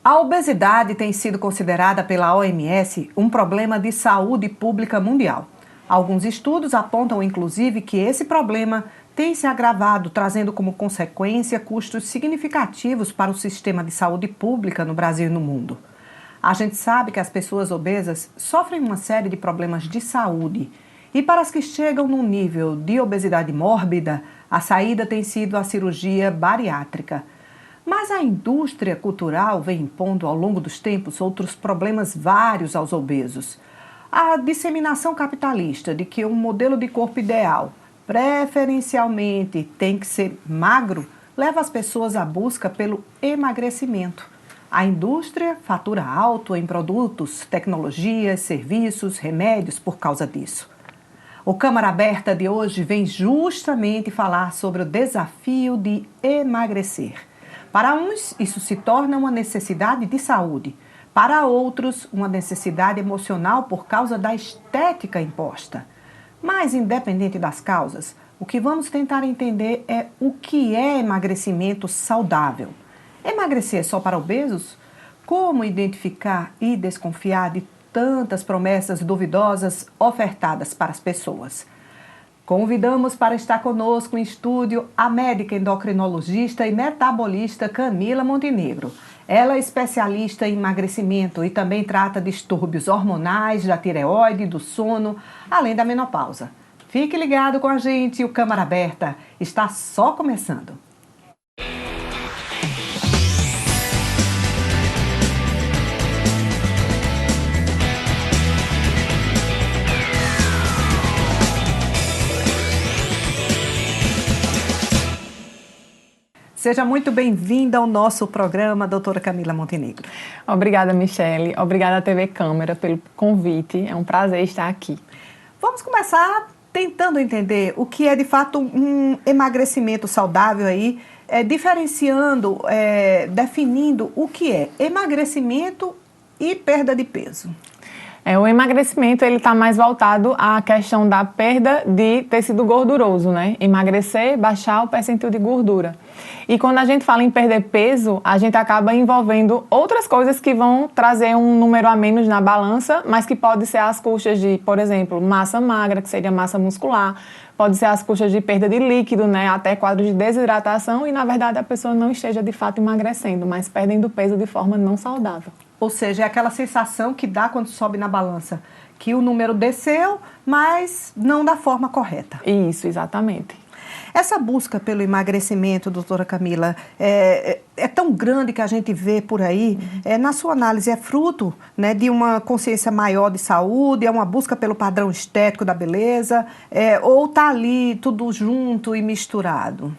A obesidade tem sido considerada pela OMS um problema de saúde pública mundial. Alguns estudos apontam, inclusive, que esse problema tem se agravado, trazendo como consequência custos significativos para o sistema de saúde pública no Brasil e no mundo. A gente sabe que as pessoas obesas sofrem uma série de problemas de saúde. E para as que chegam no nível de obesidade mórbida, a saída tem sido a cirurgia bariátrica. Mas a indústria cultural vem impondo ao longo dos tempos outros problemas vários aos obesos. A disseminação capitalista de que um modelo de corpo ideal, preferencialmente, tem que ser magro, leva as pessoas à busca pelo emagrecimento. A indústria fatura alto em produtos, tecnologias, serviços, remédios por causa disso. O Câmara Aberta de hoje vem justamente falar sobre o desafio de emagrecer. Para uns, isso se torna uma necessidade de saúde. Para outros, uma necessidade emocional por causa da estética imposta. Mas, independente das causas, o que vamos tentar entender é o que é emagrecimento saudável. Emagrecer é só para obesos? Como identificar e desconfiar de tantas promessas duvidosas ofertadas para as pessoas? Convidamos para estar conosco em estúdio a médica endocrinologista e metabolista Camila Montenegro. Ela é especialista em emagrecimento e também trata distúrbios hormonais, da tireoide, do sono, além da menopausa. Fique ligado com a gente, o Câmara Aberta está só começando. Seja muito bem-vinda ao nosso programa, doutora Camila Montenegro. Obrigada, Michele. Obrigada à TV Câmara pelo convite. É um prazer estar aqui. Vamos começar tentando entender o que é, de fato, um emagrecimento saudável aí, diferenciando, definindo o que é emagrecimento e perda de peso. O emagrecimento ele está mais voltado à questão da perda de tecido gorduroso, né? Emagrecer, baixar o percentil de gordura. E quando a gente fala em perder peso, a gente acaba envolvendo outras coisas que vão trazer um número a menos na balança, mas que pode ser às custas de, por exemplo, massa magra, que seria massa muscular, pode ser às custas de perda de líquido, né? Até quadros de desidratação e, na verdade, a pessoa não esteja de fato emagrecendo, mas perdendo peso de forma não saudável. Ou seja, é aquela sensação que dá quando sobe na balança, que o número desceu, mas não da forma correta. Isso, exatamente. Essa busca pelo emagrecimento, doutora Camila, é tão grande que a gente vê por aí. Na sua análise, é fruto, né, de uma consciência maior de saúde, é uma busca pelo padrão estético da beleza, ou está ali tudo junto e misturado?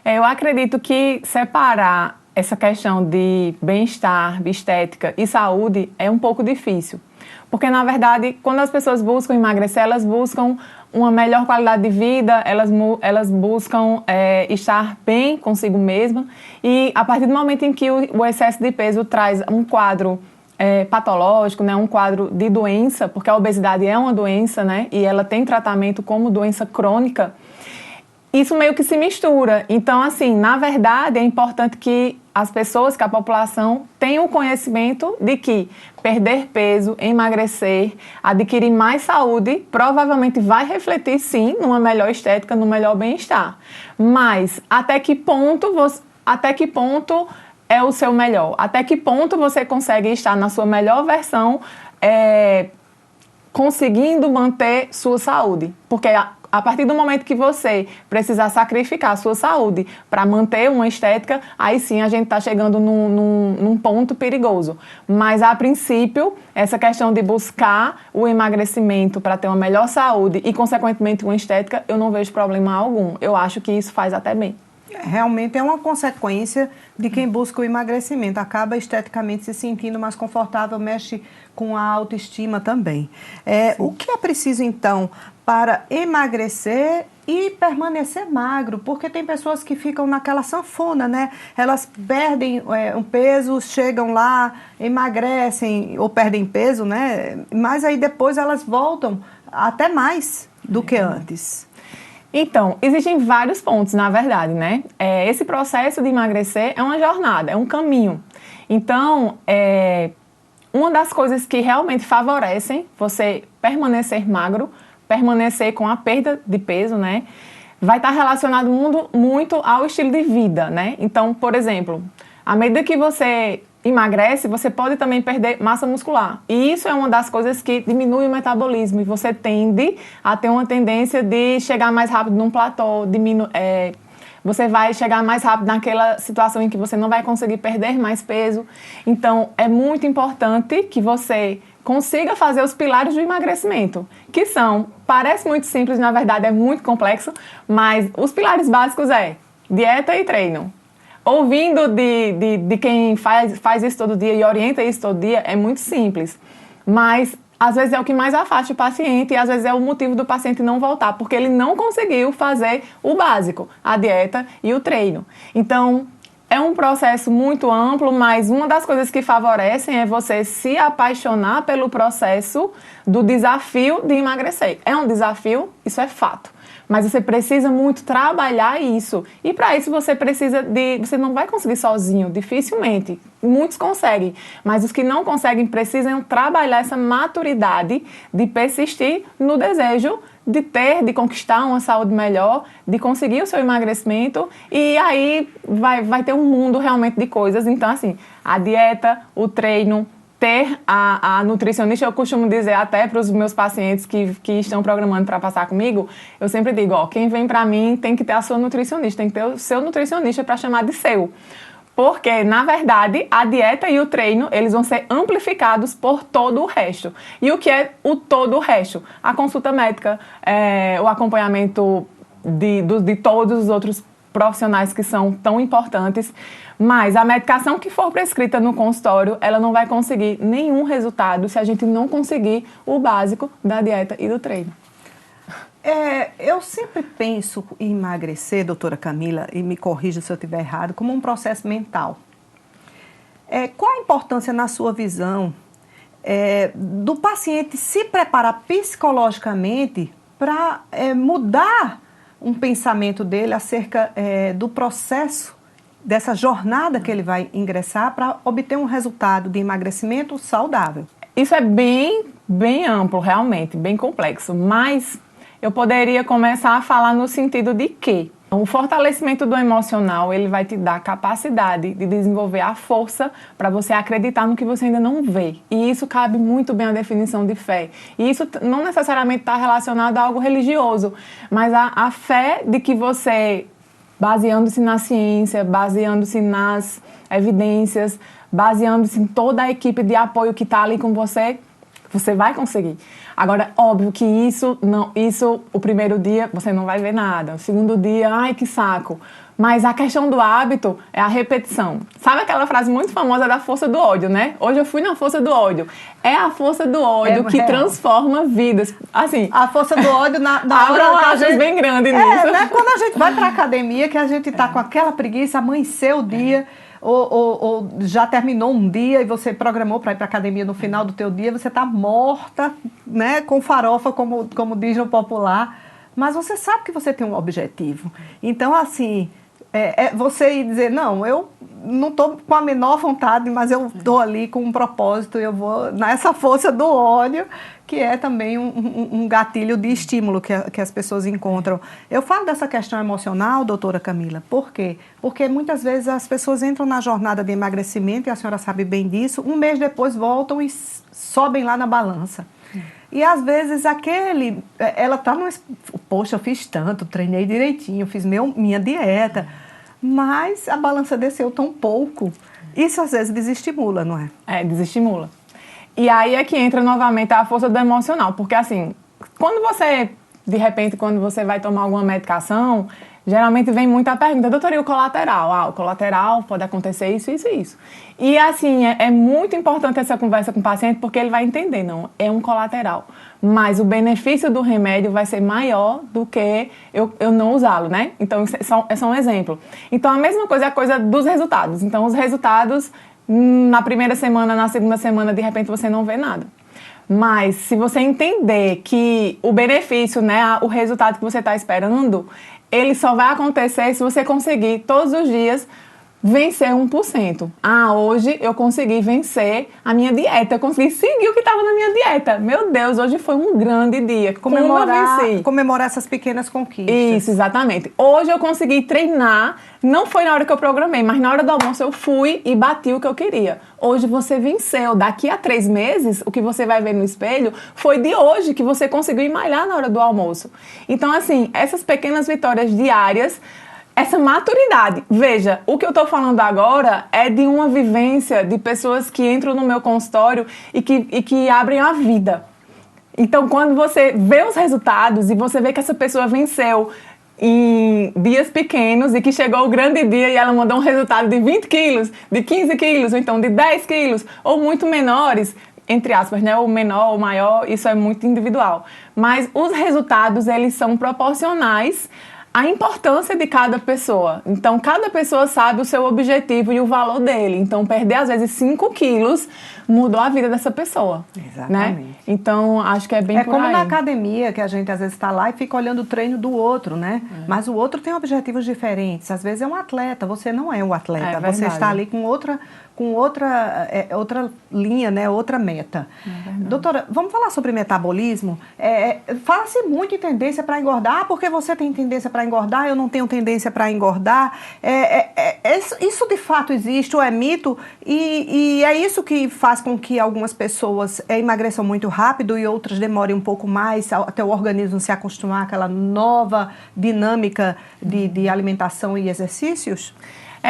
Eu acredito que separar essa questão de bem-estar, de estética e saúde é um pouco difícil. Porque, na verdade, quando as pessoas buscam emagrecer, elas buscam uma melhor qualidade de vida, elas buscam estar bem consigo mesma. E, a partir do momento em que o excesso de peso traz um quadro patológico, né, um quadro de doença, porque a obesidade é uma doença, né, e ela tem tratamento como doença crônica, isso meio que se mistura. Então, assim, na verdade, é importante que as pessoas, que a população tenham o conhecimento de que perder peso, emagrecer, adquirir mais saúde, provavelmente vai refletir, sim, numa melhor estética, num melhor bem-estar. Mas até que ponto é o seu melhor? Até que ponto você consegue estar na sua melhor versão, conseguindo manter sua saúde? Porque a partir do momento que você precisar sacrificar a sua saúde para manter uma estética, aí sim a gente está chegando num ponto perigoso. Mas, a princípio, essa questão de buscar o emagrecimento para ter uma melhor saúde e, consequentemente, uma estética, eu não vejo problema algum. Eu acho que isso faz até bem. Realmente é uma consequência de quem busca o emagrecimento. Acaba esteticamente se sentindo mais confortável, mexe com a autoestima também. O que é preciso, então, para emagrecer e permanecer magro? Porque tem pessoas que ficam naquela sanfona, né? Elas perdem um peso, chegam lá, emagrecem ou perdem peso, né? Mas aí depois elas voltam até mais do que antes. Então, existem vários pontos, na verdade, né? Esse processo de emagrecer é uma jornada, é um caminho. Então, uma das coisas que realmente favorecem você permanecer magro, permanecer com a perda de peso, né? Vai estar relacionado muito ao estilo de vida, né? Então, por exemplo, à medida que você emagrece, você pode também perder massa muscular. E isso é uma das coisas que diminui o metabolismo. E você tende a ter uma tendência de chegar mais rápido num platô, você vai chegar mais rápido naquela situação em que você não vai conseguir perder mais peso. Então, é muito importante que você consiga fazer os pilares do emagrecimento, que parece muito simples, na verdade é muito complexo, mas os pilares básicos dieta e treino. Ouvindo de quem faz isso todo dia e orienta isso todo dia, é muito simples. Mas, às vezes, é o que mais afasta o paciente e, às vezes, é o motivo do paciente não voltar, porque ele não conseguiu fazer o básico, a dieta e o treino. Então, é um processo muito amplo, mas uma das coisas que favorecem é você se apaixonar pelo processo do desafio de emagrecer. É um desafio, isso é fato. Mas você precisa muito trabalhar isso. E para isso você você não vai conseguir sozinho, dificilmente. Muitos conseguem, mas os que não conseguem precisam trabalhar essa maturidade de persistir no desejo de conquistar uma saúde melhor, de conseguir o seu emagrecimento, e aí vai ter um mundo realmente de coisas. Então, assim, a dieta, o treino, ter a nutricionista, eu costumo dizer até para os meus pacientes que estão programando para passar comigo, eu sempre digo, quem vem para mim tem que ter a sua nutricionista, tem que ter o seu nutricionista para chamar de seu. Porque, na verdade, a dieta e o treino, eles vão ser amplificados por todo o resto. E o que é o todo o resto? A consulta médica, o acompanhamento de todos os outros profissionais que são tão importantes, mas a medicação que for prescrita no consultório, ela não vai conseguir nenhum resultado se a gente não conseguir o básico da dieta e do treino. Eu sempre penso em emagrecer, doutora Camila, e me corrija se eu estiver errado, como um processo mental. Qual a importância, na sua visão, do paciente se preparar psicologicamente para mudar um pensamento dele acerca do processo, dessa jornada que ele vai ingressar para obter um resultado de emagrecimento saudável? Isso é bem amplo, realmente, bem complexo, mas eu poderia começar a falar no sentido de que o fortalecimento do emocional, ele vai te dar capacidade de desenvolver a força para você acreditar no que você ainda não vê. E isso cabe muito bem à definição de fé. E isso não necessariamente está relacionado a algo religioso, mas a fé de que você, baseando-se na ciência, baseando-se nas evidências, baseando-se em toda a equipe de apoio que está ali com você, você vai conseguir. Agora, óbvio que o primeiro dia você não vai ver nada. O segundo dia, ai que saco. Mas a questão do hábito é a repetição. Sabe aquela frase muito famosa da força do ódio, né? Hoje eu fui na força do ódio. É a força do ódio que transforma vidas. Assim, a força do ódio na hora que a gente bem grande nisso. Né? Quando a gente vai para a academia, que a gente tá com aquela preguiça, amanheceu o dia, ou já terminou um dia e você programou para ir para a academia no final do teu dia, você está morta, né, com farofa, como diz no popular, mas você sabe que você tem um objetivo. Então, assim, você ir dizer, não, eu não estou com a menor vontade, mas eu estou ali com um propósito, eu vou nessa força do ódio, que é também um gatilho de estímulo que as pessoas encontram. Eu falo dessa questão emocional, doutora Camila, por quê? Porque muitas vezes as pessoas entram na jornada de emagrecimento, e a senhora sabe bem disso, um mês depois voltam e sobem lá na balança. E às vezes ela está poxa, eu fiz tanto, treinei direitinho, fiz minha dieta, mas a balança desceu tão pouco. Isso às vezes desestimula, não é? Desestimula. E aí é que entra novamente a força do emocional, porque assim, de repente, quando você vai tomar alguma medicação, geralmente vem muita pergunta, doutor, e o colateral? O colateral pode acontecer isso, isso e isso. E assim, é muito importante essa conversa com o paciente, porque ele vai entender, não, é um colateral. Mas o benefício do remédio vai ser maior do que eu não usá-lo, né? Então, isso é só um exemplo. Então, a mesma coisa é a coisa dos resultados. Então, os resultados, na primeira semana, na segunda semana, de repente, você não vê nada. Mas, se você entender que o benefício, né, o resultado que você está esperando, ele só vai acontecer se você conseguir, todos os dias, vencer 1%. Hoje eu consegui vencer a minha dieta, eu consegui seguir o que estava na minha dieta. Meu Deus, hoje foi um grande dia. Comemorar essas pequenas conquistas. Isso, exatamente. Hoje eu consegui treinar, não foi na hora que eu programei, mas na hora do almoço eu fui e bati o que eu queria. Hoje você venceu. Daqui a 3 meses, o que você vai ver no espelho foi de hoje que você conseguiu ir malhar na hora do almoço. Então, assim, essas pequenas vitórias diárias, essa maturidade. Veja, o que eu estou falando agora é de uma vivência de pessoas que entram no meu consultório e que abrem a vida. Então, quando você vê os resultados e você vê que essa pessoa venceu em dias pequenos e que chegou o grande dia e ela mandou um resultado de 20 quilos, de 15 quilos, ou então de 10 quilos, ou muito menores, entre aspas, né? O menor, o maior, isso é muito individual. Mas os resultados, eles são proporcionais a importância de cada pessoa. Então, cada pessoa sabe o seu objetivo e o valor dele. Então, perder, às vezes, 5 quilos mudou a vida dessa pessoa. Exatamente. Né? Então, acho que é bem por aí. É como na academia, que a gente, às vezes, está lá e fica olhando o treino do outro, né? Mas o outro tem objetivos diferentes. Às vezes, é um atleta. Você não é um atleta. Você está ali com outra linha, né? Outra meta. Doutora, vamos falar sobre metabolismo? Fala-se muito em tendência para engordar, porque você tem tendência para engordar, eu não tenho tendência para engordar. Isso de fato existe ou é mito? E é isso que faz com que algumas pessoas emagreçam muito rápido e outras demorem um pouco mais até o organismo se acostumar àquela nova dinâmica de alimentação e exercícios?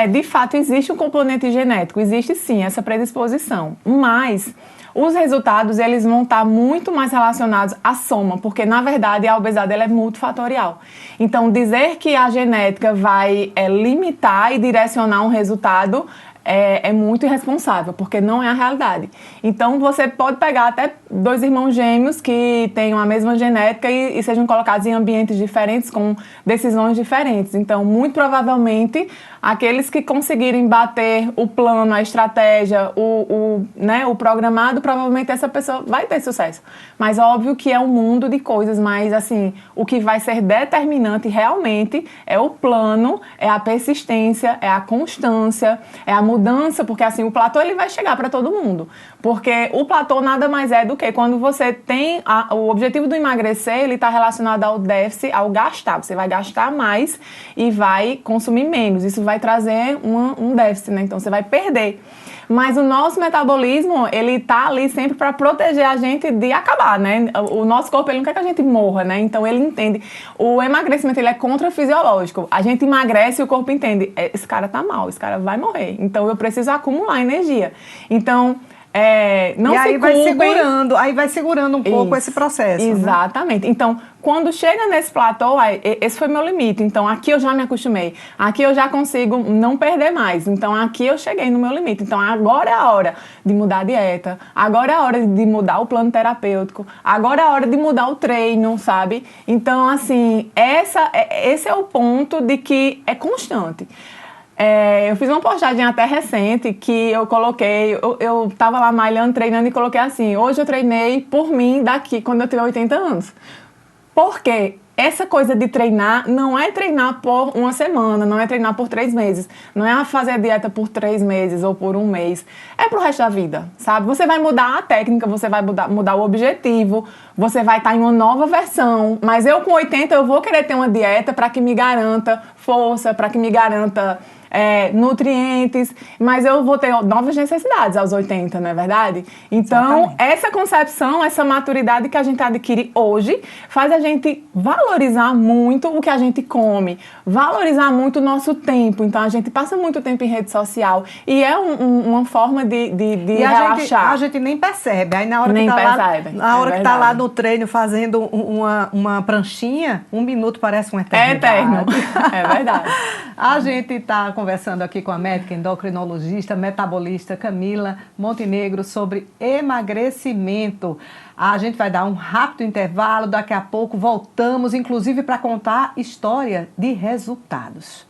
De fato, existe um componente genético, existe sim essa predisposição, mas os resultados eles vão estar muito mais relacionados à soma, porque na verdade a obesidade ela é multifatorial. Então, dizer que a genética vai limitar e direcionar um resultado é muito irresponsável, porque não é a realidade. Então, você pode pegar até 2 irmãos gêmeos que tenham a mesma genética e sejam colocados em ambientes diferentes, com decisões diferentes. Então, muito provavelmente, aqueles que conseguirem bater o plano, a estratégia, o programado, provavelmente essa pessoa vai ter sucesso. Mas óbvio que é um mundo de coisas, mas assim, o que vai ser determinante realmente é o plano, é a persistência, é a constância, é a mudança, porque assim, o platô ele vai chegar para todo mundo. Porque o platô nada mais é do que quando você tem o objetivo do emagrecer, ele está relacionado ao déficit, ao gastar. Você vai gastar mais e vai consumir menos. Isso vai trazer um déficit, né? Então você vai perder. Mas o nosso metabolismo, ele tá ali sempre para proteger a gente de acabar, né? O nosso corpo, ele não quer que a gente morra, né? Então ele entende. O emagrecimento, ele é contrafisiológico. A gente emagrece e o corpo entende. Esse cara tá mal, esse cara vai morrer. Então eu preciso acumular energia. Então, não e se aí culpem. vai segurando um pouco esse processo. Exatamente. Né? Então, quando chega nesse platô, esse foi meu limite. Então, aqui eu já me acostumei. Aqui eu já consigo não perder mais. Então, aqui eu cheguei no meu limite. Então, agora é a hora de mudar a dieta. Agora é a hora de mudar o plano terapêutico. Agora é a hora de mudar o treino, sabe? Então, assim, esse é o ponto de que é constante. Eu fiz uma postagem até recente que eu coloquei, eu tava lá malhando, treinando e coloquei assim: hoje eu treinei por mim daqui quando eu tiver 80 anos. Por quê? Essa coisa de treinar não é treinar por uma semana, não é treinar por 3 meses, não é fazer dieta por 3 meses ou por 1 mês, é pro resto da vida, sabe? Você vai mudar a técnica, você vai mudar o objetivo, você vai estar em uma nova versão, mas eu com 80 eu vou querer ter uma dieta para que me garanta força, para que me garanta nutrientes, mas eu vou ter novas necessidades aos 80, não é verdade? Então, exatamente. Essa concepção, essa maturidade que a gente adquire hoje, faz a gente valorizar muito o que a gente come, valorizar muito o nosso tempo. Então, a gente passa muito tempo em rede social e é uma forma de relaxar. A gente nem percebe. Aí na hora que tá lá no treino fazendo uma pranchinha, 1 minuto parece uma eternidade. É eterno, é verdade. A gente está conversando aqui com a médica endocrinologista, metabolista Camila Montenegro sobre emagrecimento. A gente vai dar um rápido intervalo, daqui a pouco voltamos, inclusive para contar história de resultados.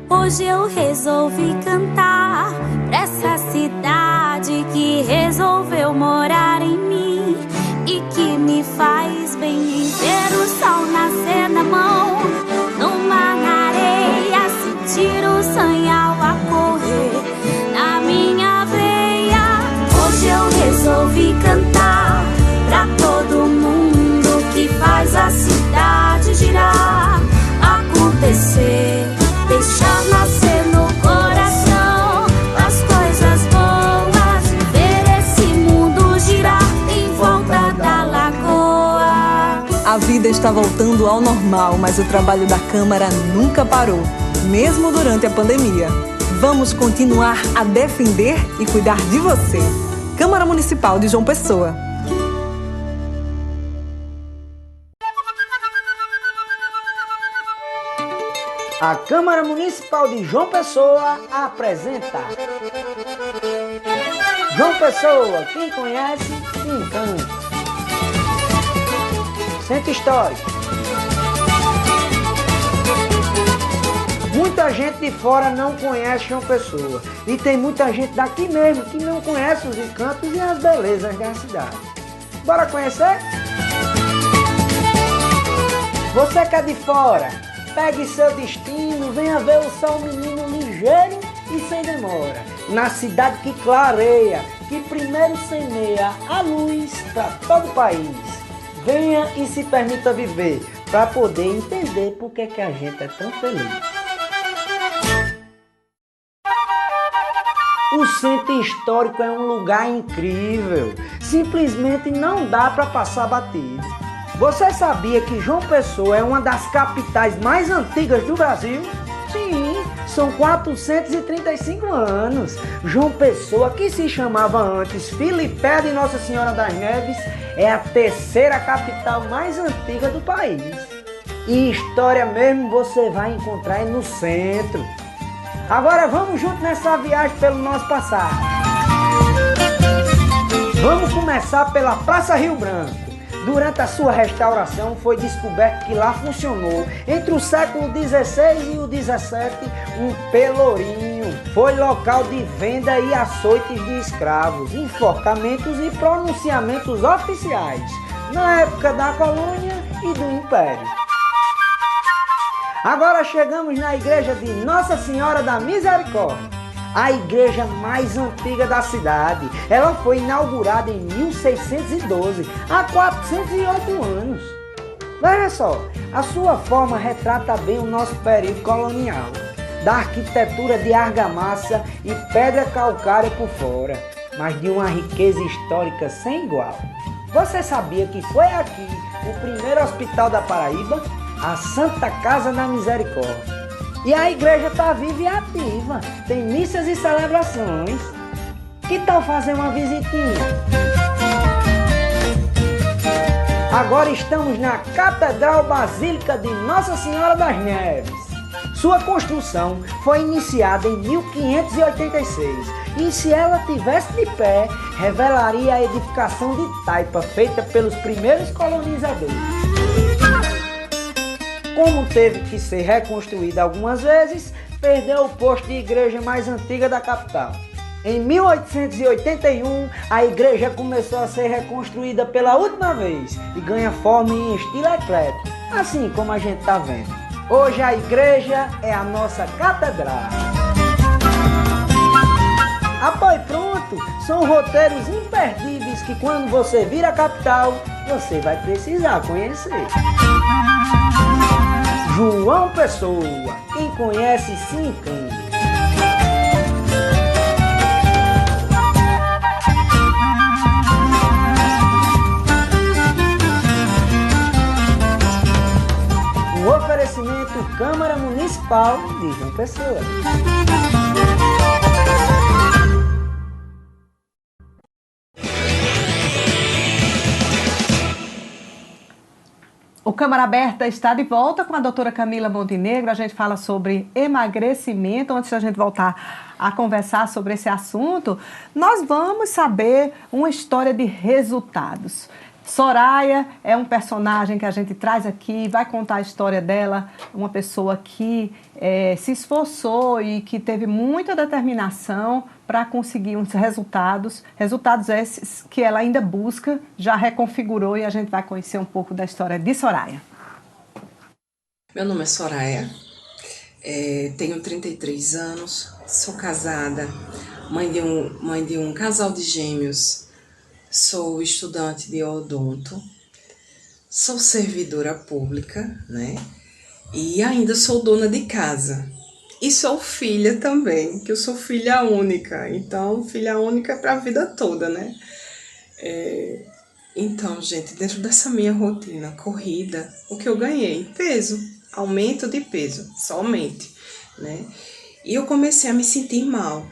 Hoje eu resolvi cantar pra essa cidade que resolveu morar em mim. faz bem em ver o sol nascer na mão. Numa areia, sentir o sanhal a correr na minha veia. Hoje eu resolvi cantar pra todo mundo que faz a cidade girar, acontecer, deixar nascer no coração as coisas boas e ver esse mundo girar em volta da lagoa. A vida está voltando ao normal, mas o trabalho da Câmara nunca parou, mesmo durante a pandemia. Vamos continuar a defender e cuidar de você. Câmara Municipal de João Pessoa. A Câmara Municipal de João Pessoa apresenta João Pessoa, quem conhece, se encanta. Centro Histórico. Muita gente de fora não conhece João Pessoa. E tem muita gente daqui mesmo que não conhece os encantos e as belezas da cidade. Bora conhecer? Você que é de fora, pegue seu destino, venha ver o sol menino ligeiro e sem demora. Na cidade que clareia, que primeiro semeia a luz para todo o país. Venha e se permita viver, para poder entender por que a gente é tão feliz. O Centro Histórico é um lugar incrível, simplesmente não dá para passar batido. Você sabia que João Pessoa é uma das capitais mais antigas do Brasil? Sim, são 435 anos. João Pessoa, que se chamava antes Filipé de Nossa Senhora das Neves, é a terceira capital mais antiga do país. E história mesmo você vai encontrar no centro. Agora vamos junto nessa viagem pelo nosso passado. Vamos começar pela Praça Rio Branco. Durante a sua restauração foi descoberto que lá funcionou, entre o século XVI e o XVII, um pelourinho. Foi local de venda e açoites de escravos, enforcamentos e pronunciamentos oficiais, na época da colônia e do Império. Agora chegamos na igreja de Nossa Senhora da Misericórdia, a igreja mais antiga da cidade. Ela foi inaugurada em 1612, há 408 anos. Veja só, a sua forma retrata bem o nosso período colonial, da arquitetura de argamassa e pedra calcária por fora, mas de uma riqueza histórica sem igual. Você sabia que foi aqui o primeiro hospital da Paraíba, a Santa Casa da Misericórdia? E a igreja está viva e ativa, tem missas e celebrações. Que tal fazer uma visitinha? Agora estamos na Catedral Basílica de Nossa Senhora das Neves. Sua construção foi iniciada em 1586 e se ela tivesse de pé, revelaria a edificação de taipa feita pelos primeiros colonizadores. Como teve que ser reconstruída algumas vezes, perdeu o posto de igreja mais antiga da capital. Em 1881, a igreja começou a ser reconstruída pela última vez e ganha forma em estilo eclético, assim como a gente está vendo. Hoje a igreja é a nossa catedral. Apoio pronto! São roteiros imperdíveis que quando você vir à capital, você vai precisar conhecer. João Pessoa, quem conhece se encanta. Um oferecimento Câmara Municipal de João Pessoa. O Câmara Aberta está de volta com a doutora Camila Montenegro. A gente fala sobre emagrecimento. Antes da gente voltar a conversar sobre esse assunto, nós vamos saber uma história de resultados. Soraya é um personagem que a gente traz aqui, vai contar a história dela, uma pessoa que se esforçou e que teve muita determinação para conseguir uns resultados esses que ela ainda busca, já reconfigurou, e a gente vai conhecer um pouco da história de Soraya. Meu nome é Soraya, tenho 33 anos, sou casada, mãe de um casal de gêmeos. Sou estudante de odonto, sou servidora pública, né? E ainda sou dona de casa. E sou filha também, que eu sou filha única. Então, filha única é para a vida toda, né? Então, gente, dentro dessa minha rotina corrida, o que eu ganhei? Peso, aumento de peso, somente, né? E eu comecei a me sentir mal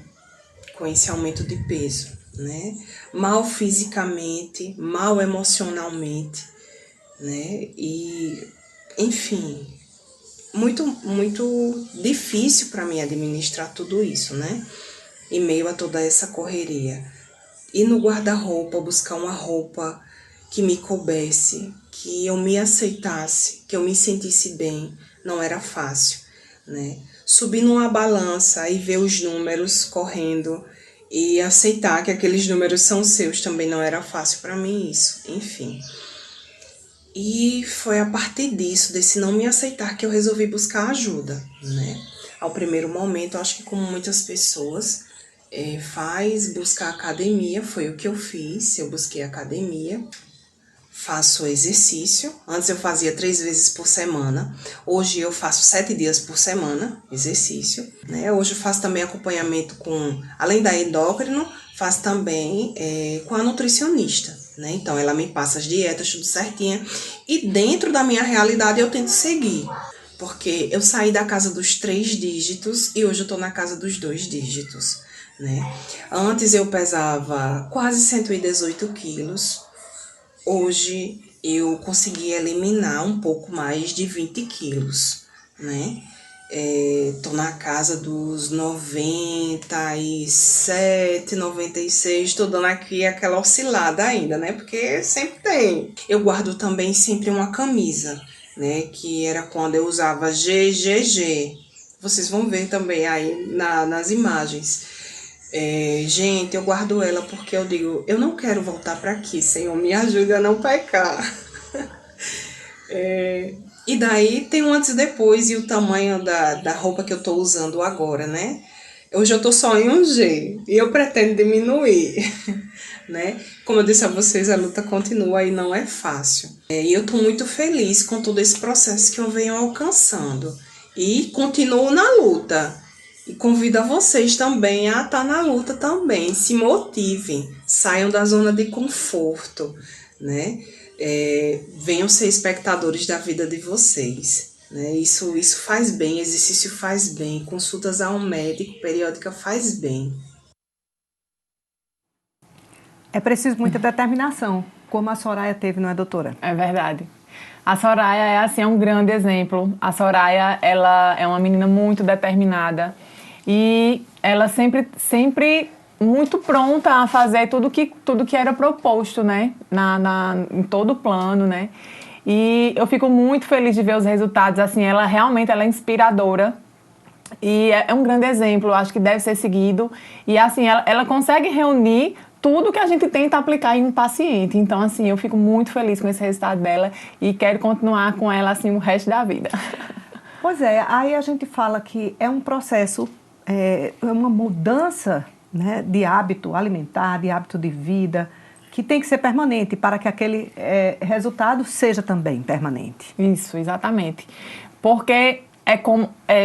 com esse aumento de peso, né? Mal fisicamente, mal emocionalmente, né? E, enfim, muito difícil para mim administrar tudo isso, né? Em meio a toda essa correria. Ir no guarda-roupa, buscar uma roupa que me coubesse, que eu me aceitasse, que eu me sentisse bem, não era fácil, né? Subir numa balança e ver os números correndo e aceitar que aqueles números são seus também não era fácil para mim isso, enfim. E foi a partir disso, desse não me aceitar, que eu resolvi buscar ajuda, né? Ao primeiro momento, acho que como muitas pessoas buscar academia, foi o que eu fiz, eu busquei academia. Faço exercício, antes eu fazia 3 vezes por semana, hoje eu faço 7 dias por semana, exercício, né? Hoje eu faço também acompanhamento além da endócrino, faço também com a nutricionista, né? Então ela me passa as dietas, tudo certinho, e dentro da minha realidade eu tento seguir, porque eu saí da casa dos 3 dígitos e hoje eu tô na casa dos 2 dígitos, né? Antes eu pesava quase 118 quilos, hoje eu consegui eliminar um pouco mais de 20 quilos, né? Tô na casa dos 97, 96, tô dando aqui aquela oscilada ainda, né? Porque sempre tem. Eu guardo também sempre uma camisa, né? Que era quando eu usava GGG. Vocês vão ver também aí nas imagens. Gente, eu guardo ela porque eu digo, eu não quero voltar para aqui, Senhor, me ajuda a não pecar. E daí tem um antes e depois e o tamanho da roupa que eu tô usando agora, né? Hoje eu tô só em um G e eu pretendo diminuir, né? Como eu disse a vocês, a luta continua e não é fácil. E eu tô muito feliz com todo esse processo que eu venho alcançando e continuo na luta. E convido a vocês também a estar na luta também, se motivem, saiam da zona de conforto, né? Venham ser espectadores da vida de vocês, né? Isso faz bem, exercício faz bem, consultas a um médico periódica faz bem. É preciso muita determinação, como a Soraya teve, não é, doutora? É verdade. A Soraya é um grande exemplo. A Soraya, ela é uma menina muito determinada e ela sempre muito pronta a fazer tudo que era proposto, né? Em todo o plano, né? E eu fico muito feliz de ver os resultados. Assim, ela realmente é inspiradora e é um grande exemplo. Eu acho que deve ser seguido. E assim, ela consegue reunir tudo que a gente tenta aplicar em um paciente. Então, assim, eu fico muito feliz com esse resultado dela e quero continuar com ela, assim, o resto da vida. Pois é, aí a gente fala que é um processo, uma mudança, né, de hábito alimentar, de hábito de vida, que tem que ser permanente para que aquele resultado seja também permanente. Isso, exatamente. Porque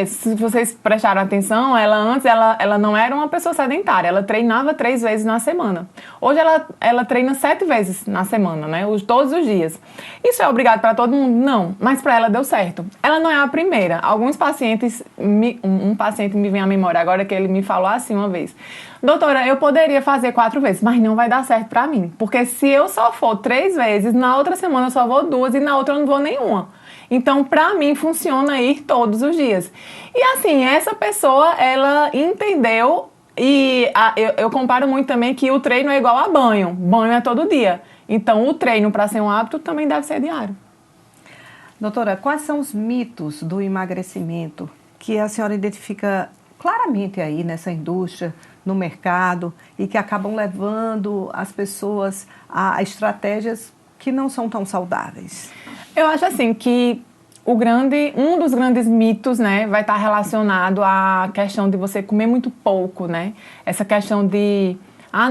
se vocês prestaram atenção, ela não era uma pessoa sedentária, ela treinava 3 vezes na semana. Hoje ela treina 7 vezes na semana, né? Todos os dias. Isso é obrigado para todo mundo? Não, mas para ela deu certo. Ela não é a primeira. Alguns pacientes, um paciente me vem à memória agora que ele me falou assim uma vez: doutora, eu poderia fazer 4 vezes, mas não vai dar certo para mim, porque se eu só for 3 vezes, na outra semana eu só vou 2 e na outra eu não vou nenhuma. Então, para mim, funciona ir todos os dias. E assim, essa pessoa, ela entendeu, e eu comparo muito também que o treino é igual a banho. Banho é todo dia. Então, o treino para ser um hábito também deve ser diário. Doutora, quais são os mitos do emagrecimento que a senhora identifica claramente aí nessa indústria, no mercado, e que acabam levando as pessoas a estratégias que não são tão saudáveis? Eu acho assim que um dos grandes mitos, né, vai estar relacionado à questão de você comer muito pouco, né? Essa questão de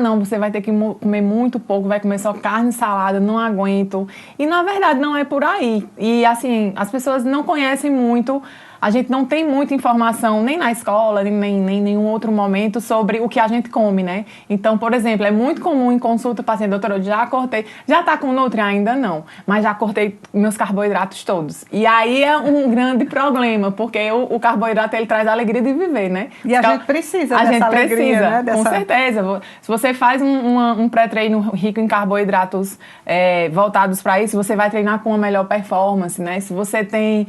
não, você vai ter que comer muito pouco, vai comer só carne e salada, não aguento. E, na verdade, não é por aí. E, assim, as pessoas não conhecem muito, a gente não tem muita informação, nem na escola, nem em nenhum outro momento, sobre o que a gente come, né? Então, por exemplo, é muito comum em consulta o paciente, doutora, eu já cortei, já tá com Nutri? Ainda não, mas já cortei meus carboidratos todos. E aí é um grande problema, porque o carboidrato, ele traz a alegria de viver, né? E a gente precisa dessa alegria, né? Com certeza. Se você faz um pré-treino rico em carboidratos voltados para isso, você vai treinar com uma melhor performance, né? Se você tem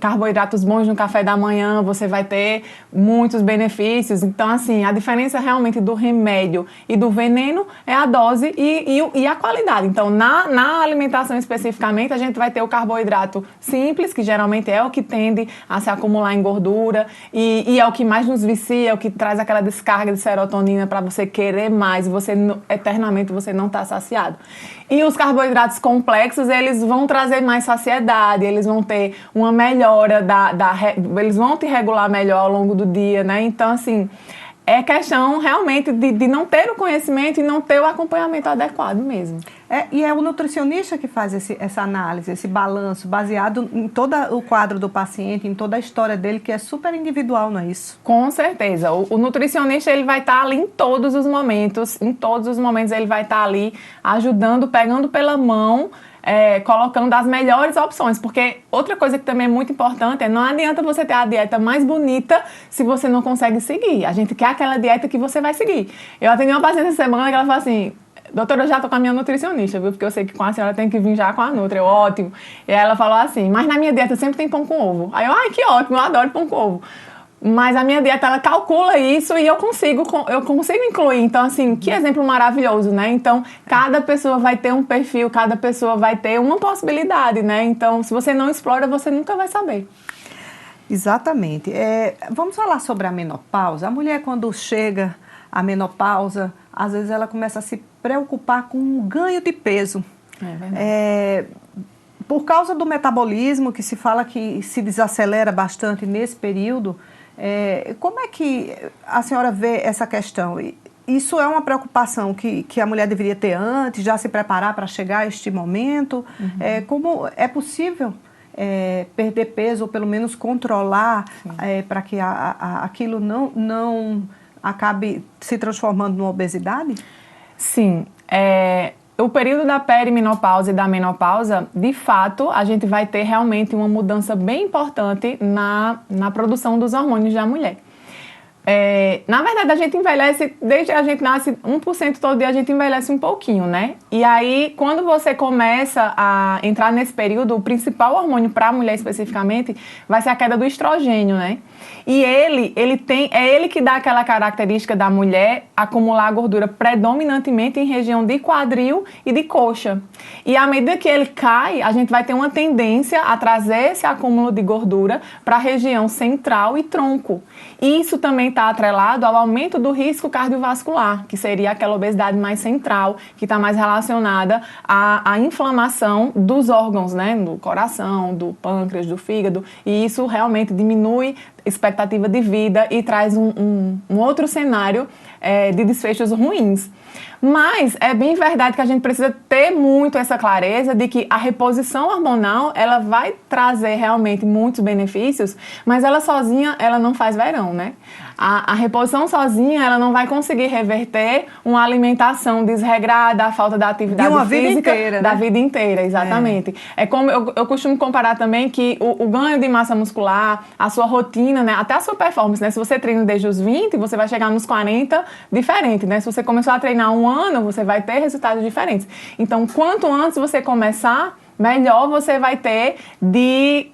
carboidratos bons no café da manhã, você vai ter muitos benefícios. Então, assim, a diferença realmente do remédio e do veneno é a dose e a qualidade. Então, na alimentação especificamente, a gente vai ter o carboidrato simples, que geralmente é o que tende a se acumular em gordura e é o que mais nos vicia, é o que traz aquela descarga de serotonina para você querer mais e eternamente você não está saciado. E os carboidratos complexos, eles vão trazer mais saciedade, eles vão ter uma melhora eles vão te regular melhor ao longo do dia, né? Então, assim, é questão realmente de não ter o conhecimento e não ter o acompanhamento adequado mesmo. E é o nutricionista que faz essa análise, esse balanço, baseado em todo o quadro do paciente, em toda a história dele, que é super individual, não é isso? Com certeza. O nutricionista, ele vai estar ali em todos os momentos ele vai estar ali ajudando, pegando pela mão, colocando as melhores opções, porque outra coisa que também é muito importante não adianta você ter a dieta mais bonita se você não consegue seguir. A gente quer aquela dieta que você vai seguir. Eu atendi uma paciente essa semana que ela falou assim: doutora, eu já tô com a minha nutricionista, viu? Porque eu sei que com a senhora tem que vir já com a Nutri, ótimo. E aí ela falou assim: mas na minha dieta sempre tem pão com ovo. Aí eu, que ótimo, eu adoro pão com ovo. Mas a minha dieta, ela calcula isso e eu consigo incluir. Então, assim, que exemplo maravilhoso, né? Então, cada pessoa vai ter um perfil, cada pessoa vai ter uma possibilidade, né? Então, se você não explora, você nunca vai saber. Exatamente. Vamos falar sobre a menopausa. A mulher, quando chega à menopausa, às vezes ela começa a se preocupar com o ganho de peso. É verdade. Por causa do metabolismo, que se fala que se desacelera bastante nesse período, como é que a senhora vê essa questão? Isso é uma preocupação que a mulher deveria ter antes, já se preparar para chegar a este momento? Uhum. Como é possível perder peso, ou pelo menos controlar, para que aquilo não acabe se transformando numa obesidade? Sim. O período da perimenopausa e da menopausa, de fato, a gente vai ter realmente uma mudança bem importante na produção dos hormônios da mulher. Na verdade, a gente envelhece, desde que a gente nasce 1% todo dia, a gente envelhece um pouquinho, né? E aí, quando você começa a entrar nesse período, o principal hormônio para a mulher especificamente vai ser a queda do estrogênio, né? E é ele que dá aquela característica da mulher acumular gordura predominantemente em região de quadril e de coxa. E à medida que ele cai, a gente vai ter uma tendência a trazer esse acúmulo de gordura para a região central e tronco. E isso também está atrelado ao aumento do risco cardiovascular, que seria aquela obesidade mais central, que está mais relacionada à inflamação dos órgãos, né? Do coração, do pâncreas, do fígado. E isso realmente diminui expectativa de vida e traz um outro cenário de desfechos ruins. Mas é bem verdade que a gente precisa ter muito essa clareza de que a reposição hormonal, ela vai trazer realmente muitos benefícios, mas ela sozinha, ela não faz verão, né? A reposição sozinha, ela não vai conseguir reverter uma alimentação desregrada, a falta da atividade física vida inteira, da né? vida inteira, exatamente. É como eu costumo comparar também que o ganho de massa muscular, a sua rotina, né? Até a sua performance, né? Se você treina desde os 20, você vai chegar nos 40 diferente, né? Se você começou a treinar um ano, você vai ter resultados diferentes. Então, quanto antes você começar, melhor você vai ter de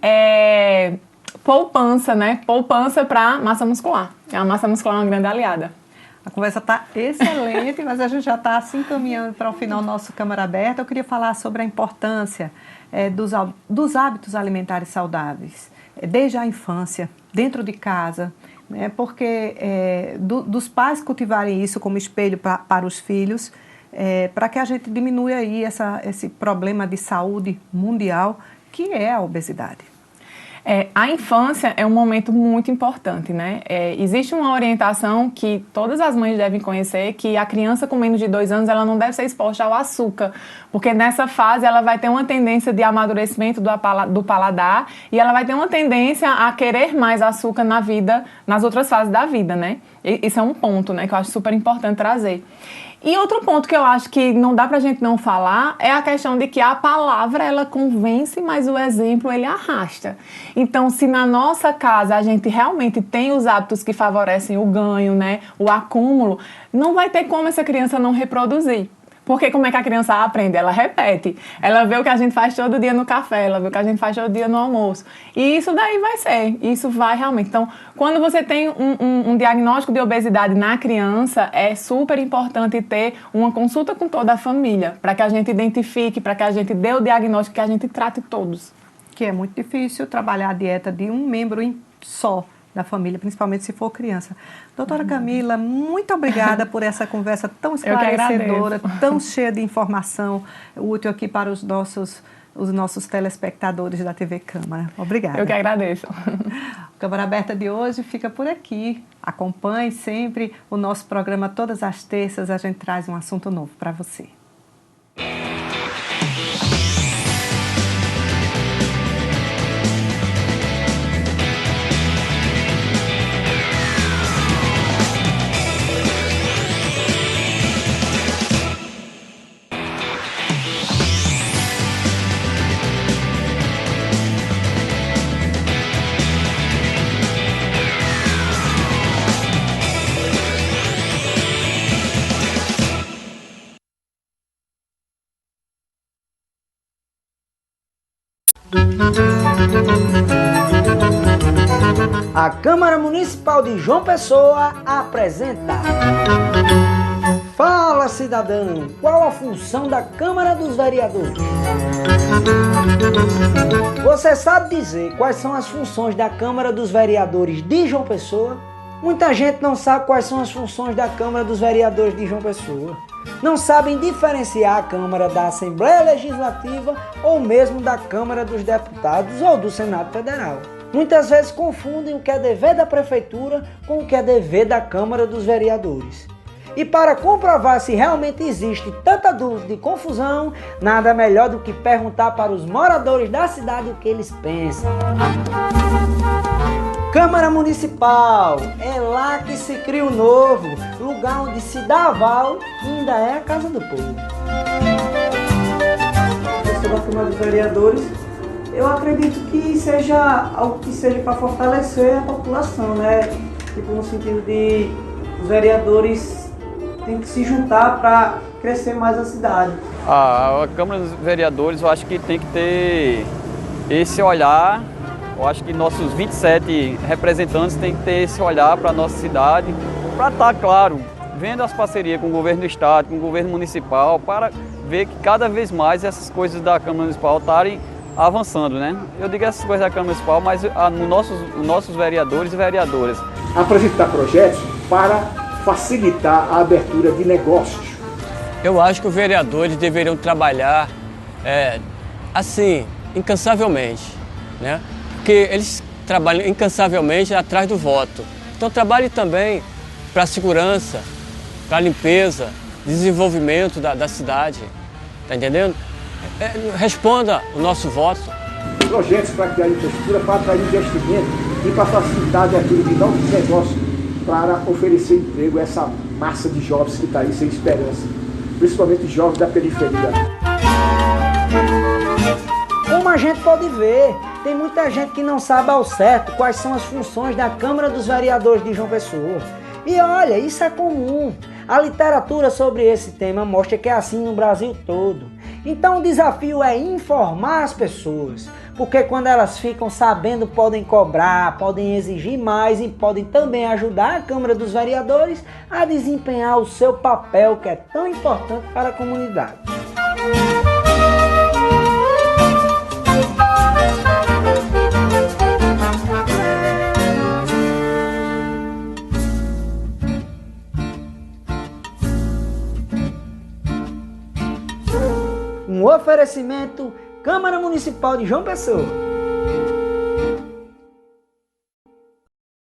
poupança, né? Poupança para massa muscular. A massa muscular é uma grande aliada. A conversa está excelente, mas a gente já está assim caminhando para o final do nosso Câmara Aberta. Eu queria falar sobre a importância dos hábitos alimentares saudáveis, desde a infância, dentro de casa, né? Porque dos pais cultivarem isso como espelho para os filhos, para que a gente diminua aí esse problema de saúde mundial, que é a obesidade. A infância é um momento muito importante, né? Existe uma orientação que todas as mães devem conhecer, que a criança com menos de 2 anos, ela não deve ser exposta ao açúcar, porque nessa fase ela vai ter uma tendência de amadurecimento do paladar e ela vai ter uma tendência a querer mais açúcar na vida, nas outras fases da vida, né? Isso é um ponto, né, que eu acho super importante trazer. E outro ponto que eu acho que não dá pra gente não falar é a questão de que a palavra, ela convence, mas o exemplo, ele arrasta. Então, se na nossa casa a gente realmente tem os hábitos que favorecem o ganho, né, o acúmulo, não vai ter como essa criança não reproduzir. Porque como é que a criança aprende? Ela repete. Ela vê o que a gente faz todo dia no café, ela vê o que a gente faz todo dia no almoço. E isso daí vai ser, isso vai realmente. Então, quando você tem um diagnóstico de obesidade na criança, é super importante ter uma consulta com toda a família, para que a gente identifique, para que a gente dê o diagnóstico, que a gente trate todos. Que é muito difícil trabalhar a dieta de um membro só da família, principalmente se for criança. Doutora Camila, muito obrigada por essa conversa tão esclarecedora, tão cheia de informação útil aqui para os nossos telespectadores da TV Câmara. Obrigada. Eu que agradeço. A Câmara Aberta de hoje fica por aqui. Acompanhe sempre o nosso programa. Todas as terças a gente traz um assunto novo para você. A Câmara Municipal de João Pessoa apresenta Fala, cidadão! Qual a função da Câmara dos Vereadores? Você sabe dizer quais são as funções da Câmara dos Vereadores de João Pessoa? Muita gente não sabe quais são as funções da Câmara dos Vereadores de João Pessoa. Não sabem diferenciar a Câmara da Assembleia Legislativa ou mesmo da Câmara dos Deputados ou do Senado Federal. Muitas vezes confundem o que é dever da Prefeitura com o que é dever da Câmara dos Vereadores. E para comprovar se realmente existe tanta dúvida e confusão, nada melhor do que perguntar para os moradores da cidade o que eles pensam. Câmara Municipal, é lá que se cria o novo, lugar onde se dá aval e ainda é a casa do povo. Sobre a Câmara dos Vereadores, eu acredito que seja algo que seja para fortalecer a população, né? Tipo, no sentido de os vereadores têm que se juntar para crescer mais a cidade. A Câmara dos Vereadores, eu acho que tem que ter esse olhar. Eu acho que nossos 27 representantes têm que ter esse olhar para a nossa cidade, para estar, claro, vendo as parcerias com o governo do estado, com o governo municipal, para ver que cada vez mais essas coisas da Câmara Municipal estarem avançando, né? Eu digo essas coisas da Câmara Municipal, mas nossos vereadores e vereadoras. Apresentar projetos para facilitar a abertura de negócios. Eu acho que os vereadores deveriam trabalhar assim, incansavelmente, né? Porque eles trabalham incansavelmente atrás do voto. Então trabalhe também para a segurança, para a limpeza, desenvolvimento da cidade, tá entendendo? Responda o nosso voto. Projetos para criar infraestrutura, para atrair investimento e para facilitar a abertura de novos negócios para oferecer emprego a essa massa de jovens que está aí sem esperança, principalmente jovens da periferia. Como a gente pode ver, tem muita gente que não sabe ao certo quais são as funções da Câmara dos Vereadores de João Pessoa. E olha, isso é comum. A literatura sobre esse tema mostra que é assim no Brasil todo. Então o desafio é informar as pessoas, porque quando elas ficam sabendo podem cobrar, podem exigir mais e podem também ajudar a Câmara dos Vereadores a desempenhar o seu papel que é tão importante para a comunidade. Um oferecimento Câmara Municipal de João Pessoa.